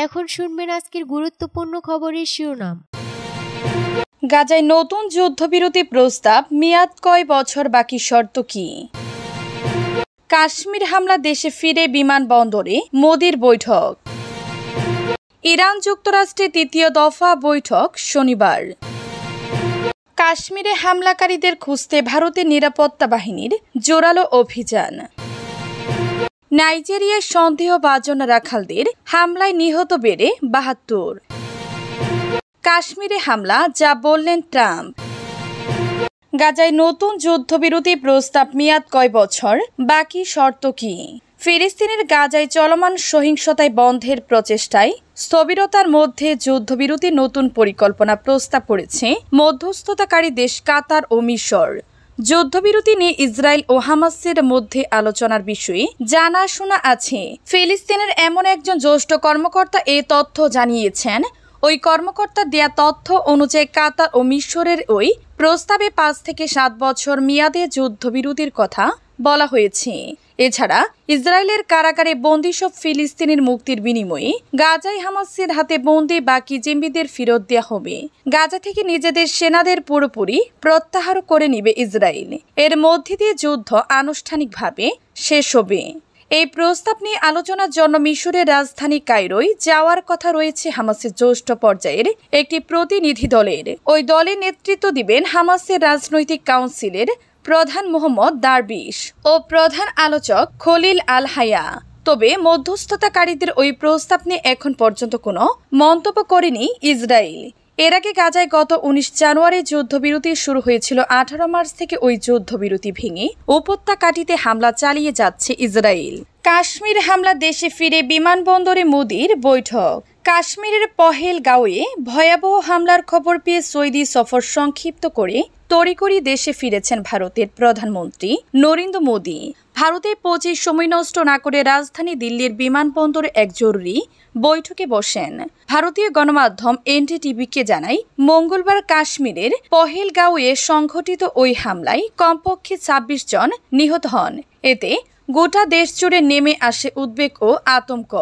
এখন শুনবেন আজকের গুরুত্বপূর্ণ খবরের শিরোনাম। গাজায় নতুন যুদ্ধবিরতি প্রস্তাব, মেয়াদ কয় বছর, বাকি শর্ত কি? কাশ্মীর হামলা, দেশে ফিরে বিমানবন্দরে মোদির বৈঠক। ইরান যুক্তরাষ্ট্রে তৃতীয় দফা বৈঠক শনিবার। কাশ্মীরে হামলাকারীদের খুঁজতে ভারতের নিরাপত্তা বাহিনীর জোরালো অভিযান। নাইজেরিয়ায় সন্দেহভাজন রাখালদের হামলায় নিহত বেড়ে ৭২। কাশ্মীরে হামলা, যা বললেন ট্রাম্প। গাজায় নতুন যুদ্ধবিরতি প্রস্তাব, মেয়াদ কয় বছর, বাকি শর্ত কি? ফিলিস্তিনের গাজায় চলমান সহিংসতায় বন্ধের প্রচেষ্টায় স্থবিরতার মধ্যে যুদ্ধবিরতির নতুন পরিকল্পনা প্রস্তাব করেছে মধ্যস্থতাকারী দেশ কাতার ও মিশর। যুদ্ধবিরতি নিয়ে ইসরায়েল ও হামাসের মধ্যে আলোচনার বিষয়ে জানাশোনা আছে। ফিলিস্তিনের এমন একজন জ্যেষ্ঠ কর্মকর্তা এ তথ্য জানিয়েছেন। ওই কর্মকর্তা দেয়া তথ্য অনুযায়ী কাতার ও মিশরের ওই প্রস্তাবে ৫ থেকে ৭ বছর মেয়াদে যুদ্ধবিরতির কথা বলা হয়েছে। এছাড়া ইসরায়েলের কারাগারে বন্দী সব ফিলিস্তিনির মুক্তির বিনিময়ে গাজায় হামাসের হাতে বন্দী বাকি জিম্মিদের ফেরত দেওয়া হবে। গাজা থেকে নিজেদের সেনাদের পুরোপুরি প্রত্যাহার করে নিবে ইসরায়েল। এর মধ্যে দিয়ে যুদ্ধ আনুষ্ঠানিকভাবে শেষ হবে। এই প্রস্তাব নিয়ে আলোচনার জন্য মিশরের রাজধানী কায়রোয় যাওয়ার কথা রয়েছে হামাসের জ্যেষ্ঠ পর্যায়ের একটি প্রতিনিধি দলের। ওই দলের নেতৃত্ব দিবেন হামাসের রাজনৈতিক কাউন্সিলের প্রধান মোহাম্মদ দারবিশ ও প্রধান আলোচক খলিল আল হায়া। তবে মধ্যস্থতাকারীদের ওই প্রস্তাব নিয়ে এখন পর্যন্ত কোনো মন্তব্য করেনি ইসরায়েল। এর আগে গাজায় গত ১৯ জানুয়ারি যুদ্ধবিরতি শুরু হয়েছিল। ১৮ মার্চ থেকে ওই যুদ্ধবিরতি ভেঙে উপত্যকাটিতে হামলা চালিয়ে যাচ্ছে ইসরায়েল। কাশ্মীর হামলা, দেশে ফিরে বিমানবন্দরে মোদির বৈঠক। কাশ্মীরের পহেলগাঁওয়ে ভয়াবহ হামলার খবর পেয়ে সৌদি সফর সংক্ষিপ্ত করে তড়িঘড়ি দেশে ফিরেছেন ভারতের প্রধানমন্ত্রী নরেন্দ্র মোদি। ভারতে পৌঁছে সময় নষ্ট না করে রাজধানী দিল্লির বিমানবন্দরে এক জরুরি বৈঠকে বসেন। ভারতীয় গণমাধ্যম এনডিটিভিকে জানায়, মঙ্গলবার কাশ্মীরের পহেলগাঁওয়ে সংঘটিত ওই হামলায় কমপক্ষে ২৬ জন নিহত হন। এতে গোটা দেশ জুড়ে নেমে আসে উদ্বেগ ও আতঙ্ক।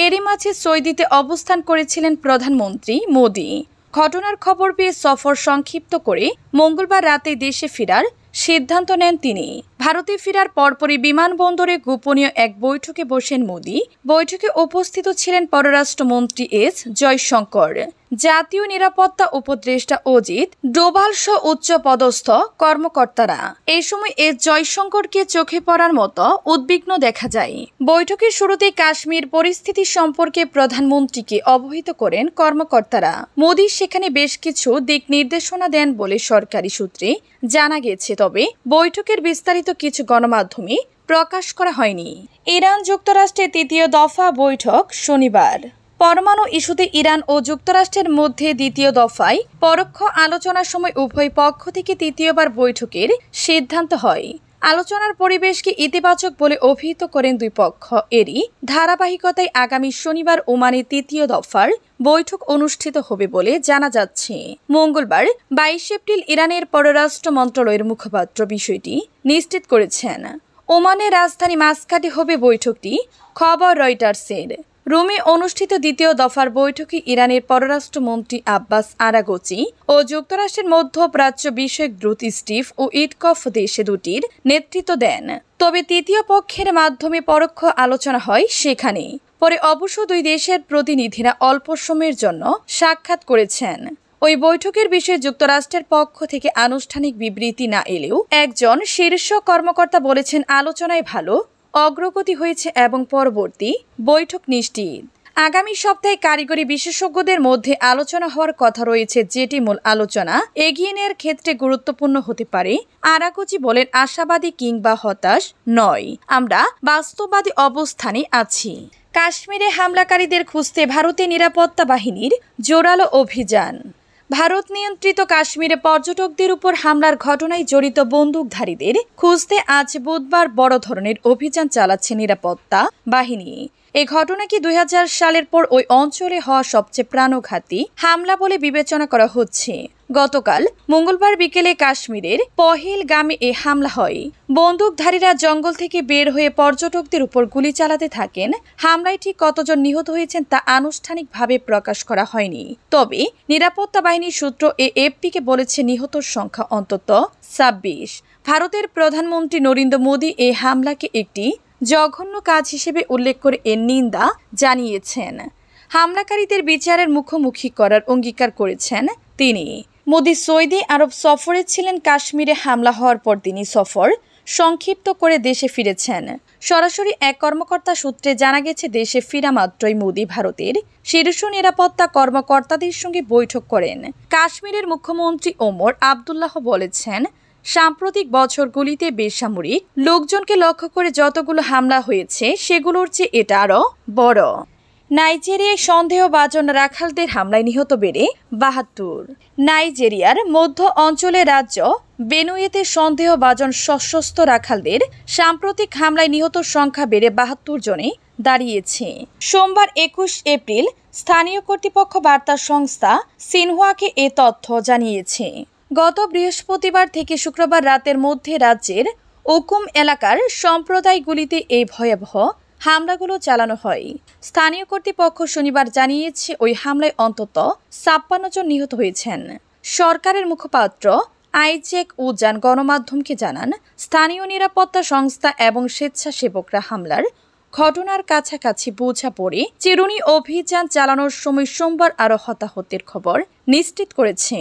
এরই মাঝে সৌদিতে অবস্থান করেছিলেন প্রধানমন্ত্রী মোদি। ঘটনার খবর পেয়ে সফর সংক্ষিপ্ত করে মঙ্গলবার রাতে দেশে ফেরার সিদ্ধান্ত নেন তিনি। ভারতে ফেরার পরপরই বিমানবন্দরে গোপনীয় এক বৈঠকে বসেন মোদি। বৈঠকে উপস্থিত ছিলেন পররাষ্ট্রমন্ত্রী এস জয়শঙ্কর, জাতীয় নিরাপত্তা উপদেষ্টা অজিত ডোভাল সহ উচ্চ পদস্থ কর্মকর্তারা। এই সময় এস জয়শঙ্করকে চোখে পড়ার মতো উদ্বিগ্ন দেখা যায়। বৈঠকের শুরুতে কাশ্মীর পরিস্থিতি সম্পর্কে প্রধানমন্ত্রীকে অবহিত করেন কর্মকর্তারা। মোদি সেখানে বেশ কিছু দিক নির্দেশনা দেন বলে সরকারি সূত্রে জানা গেছে। তবে বৈঠকের বিস্তারিত কিছু গণমাধ্যমে প্রকাশ করা হয়নি। ইরান যুক্তরাষ্ট্রের তৃতীয় দফা বৈঠক শনিবার। পরমাণু ইস্যুতে ইরান ও যুক্তরাষ্ট্রের মধ্যে দ্বিতীয় দফায় পরোক্ষ আলোচনার সময় উভয় পক্ষ থেকে তৃতীয়বার বৈঠকের সিদ্ধান্ত হয়। আলোচনার পরিবেশকে ইতিবাচক বলে অভিহিত করেন দুই পক্ষ। এরই ধারাবাহিকতায় আগামী শনিবার ওমানে তৃতীয় দফার বৈঠক অনুষ্ঠিত হবে বলে জানা যাচ্ছে। মঙ্গলবার ২২ এপ্রিল ইরানের পররাষ্ট্র মন্ত্রণালয়ের মুখপাত্র বিষয়টি নিশ্চিত করেছেন। ওমানের রাজধানী মাস্কাটে হবে বৈঠকটি, খবর রয়টার্সের। রোমে অনুষ্ঠিত দ্বিতীয় দফার বৈঠকে ইরানের পররাষ্ট্রমন্ত্রী আব্বাস আরাগচি ও যুক্তরাষ্ট্রের মধ্যপ্রাচ্য বিষয়ক দ্রুত স্টিভ ও ইটকফ দেশে দুটির নেতৃত্ব দেন। তবে তৃতীয় পক্ষের মাধ্যমে পরোক্ষ আলোচনা হয় সেখানে। পরে অবশ্য দুই দেশের প্রতিনিধিরা অল্প সময়ের জন্য সাক্ষাৎ করেছেন। ওই বৈঠকের বিষয়ে যুক্তরাষ্ট্রের পক্ষ থেকে আনুষ্ঠানিক বিবৃতি না এলেও একজন শীর্ষ কর্মকর্তা বলেছেন, আলোচনায় ভালো অগ্রগতি হয়েছে এবং পরবর্তী বৈঠক নিশ্চিত। আগামী সপ্তাহে কারিগরি বিশেষজ্ঞদের মধ্যে আলোচনা হওয়ার কথা রয়েছে, যেটি মূল আলোচনা এগিয়ে নেওয়ার ক্ষেত্রে গুরুত্বপূর্ণ হতে পারে। আরাগচি বলেন, আশাবাদী কিংবা হতাশ নয়, আমরা বাস্তববাদী অবস্থানে আছি। কাশ্মীরে হামলাকারীদের খুঁজতে ভারতের নিরাপত্তা বাহিনীর জোরালো অভিযান। ভারত নিয়ন্ত্রিত কাশ্মীরে পর্যটকদের উপর হামলার ঘটনায় জড়িত বন্দুকধারীদের খুঁজতে আজ বুধবার বড় ধরনের অভিযান চালাচ্ছে নিরাপত্তা বাহিনী। এই ঘটনাকে ২০০০ সালের পর ওই অঞ্চলে হওয়া সবচেয়ে প্রাণঘাতী হামলা বলে বিবেচনা করা হচ্ছে। গতকাল মঙ্গলবার বিকেলে কাশ্মীরের পহেলগামে এ হামলা হয়। বন্দুকধারীরা জঙ্গল থেকে বের হয়ে পর্যটকদের উপর গুলি চালাতে থাকেন। হামলায় ঠিক কতজন নিহত হয়েছেন তা আনুষ্ঠানিকভাবে প্রকাশ করা হয়নি, তবে নিরাপত্তা বাহিনীর সূত্র এএফপিকে বলেছে নিহতর সংখ্যা অন্তত 26। ভারতের প্রধানমন্ত্রী নরেন্দ্র মোদী এই হামলাকে একটি জঘন্য কাজ হিসেবে উল্লেখ করে এর নিন্দা জানিয়েছেন। হামলাকারীদের বিচারের মুখোমুখি করার অঙ্গীকার করেছেন তিনি। মোদী সৌদি আরব সফরে ছিলেন। কাশ্মীরে হামলা হওয়ার পর তিনি সফর সংক্ষিপ্ত করে দেশে ফিরেছেন। সরাসরি এক কর্মকর্তা সূত্রে জানা গেছে, দেশে ফেরা মাত্রই মোদী ভারতের শীর্ষ নিরাপত্তা কর্মকর্তাদের সঙ্গে বৈঠক করেন। কাশ্মীরের মুখ্যমন্ত্রী ওমর আবদুল্লাহ বলেছেন, সাম্প্রতিক বছরগুলিতে বেসামরিক লোকজনকে লক্ষ্য করে যতগুলো হামলা হয়েছে সেগুলোর চেয়ে এটা আরও বড়। নাইজেরিয়ায় সন্দেহভাজন রাখালদের হামলায় নিহত বেড়ে 72। নাইজেরিয়ার মধ্য অঞ্চলের রাজ্য বেনুয়েতে সন্দেহভাজন সশস্ত্র রাখালদের সাম্প্রতিক হামলায় নিহত সংখ্যা বেড়ে 72 জনে দাঁড়িয়েছে। সোমবার 21 এপ্রিল স্থানীয় কর্তৃপক্ষ বার্তা সংস্থা সিনহুয়াকে এ তথ্য জানিয়েছে। গত বৃহস্পতিবার থেকে শুক্রবার রাতের মধ্যে রাজ্যের ওকুম এলাকার সম্প্রদায়গুলিতে এই ভয়াবহ হামলাগুলো চালানো হয়। স্থানীয় কর্তৃপক্ষ শনিবার জানিয়েছে, ওই হামলায় অন্তত 56 জন নিহত হয়েছেন। সরকারের মুখপাত্র আইজেক উজান গণমাধ্যমকে জানান, স্থানীয় নিরাপত্তা সংস্থা এবং স্বেচ্ছাসেবকরা হামলার ঘটনার কাছাকাছি বোঝা পড়ে চিরুনি অভিযান চালানোর সময় সোমবার আরও হতাহতের খবর নিশ্চিত করেছে।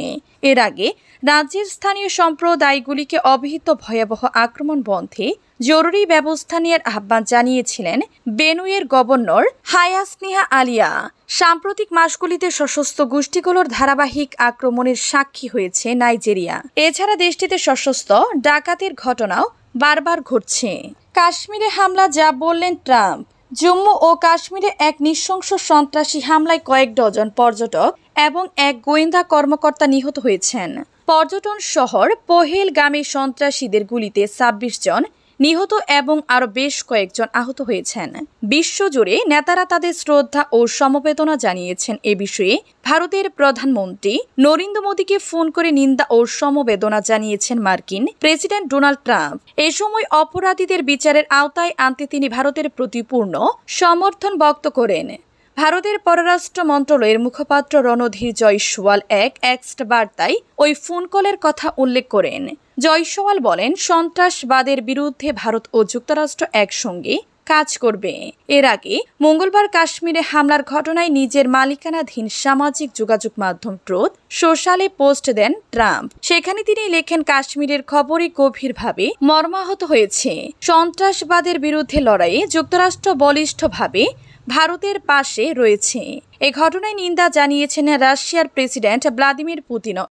এর আগে রাজ্যের স্থানীয় সম্প্রদায়গুলিকে অবিহিত ভয়াবহ আক্রমণ বন্ধে জরুরি ব্যবস্থা নেওয়ার আহ্বান জানিয়েছিলেন বেনুয়ের গভর্নর হায়াসনিহা আলিয়া। সাম্প্রতিক মাসগুলিতে সশস্ত্র গোষ্ঠীগুলোর ধারাবাহিক আক্রমণের সাক্ষী হয়েছে নাইজেরিয়া। এছাড়া দেশটিতে সশস্ত্র ডাকাতির ঘটনাও বারবার ঘটছে। কাশ্মীরে হামলা, যা বললেন ট্রাম্প। জম্মু ও কাশ্মীরে এক নৃশংস সন্ত্রাসী হামলায় কয়েক ডজন পর্যটক এবং এক গোয়েন্দা কর্মকর্তা নিহত হয়েছেন। পর্যটন শহর পহেলগামে সন্ত্রাসীদের গুলিতে 26 জন নিহত এবং আরও বেশ কয়েকজন আহত হয়েছেন। বিশ্বজুড়ে নেতারা তাদের শ্রদ্ধা ও সমবেদনা জানিয়েছেন। এ বিষয়ে ভারতের প্রধানমন্ত্রী নরেন্দ্র মোদীকে ফোন করে নিন্দা ও সমবেদনা জানিয়েছেন মার্কিন প্রেসিডেন্ট ডোনাল্ড ট্রাম্প। এ সময় অপরাধীদের বিচারের আওতায় আনতে তিনি ভারতের প্রতি পূর্ণ সমর্থন ব্যক্ত করেন। ভারতের পররাষ্ট্র মন্ত্রণালয়ের মুখপাত্র রণধীর জয়সওয়াল এক এক্সট বার্তায় ওই ফোন কলের কথা উল্লেখ করেন। জয়সওয়াল বলেন, সন্ত্রাসবাদের বিরুদ্ধে ভারত ও যুক্তরাষ্ট্র একসঙ্গে কাজ করবে। এর আগে মঙ্গলবার কাশ্মীরে হামলার ঘটনায় নিজের মালিকানাধীন সামাজিক যোগাযোগ মাধ্যম ট্রুথ সোশ্যালে পোস্ট দেন ট্রাম্প। সেখানে তিনি লেখেন, কাশ্মীরের খবরে গভীরভাবে মর্মাহত হয়েছে। সন্ত্রাসবাদের বিরুদ্ধে লড়াইয়ে যুক্তরাষ্ট্র বলিষ্ঠভাবে ভারতের পাশে রয়েছে। এ ঘটনায় নিন্দা জানিয়েছেন রাশিয়ার প্রেসিডেন্ট ভ্লাদিমির পুতিনও।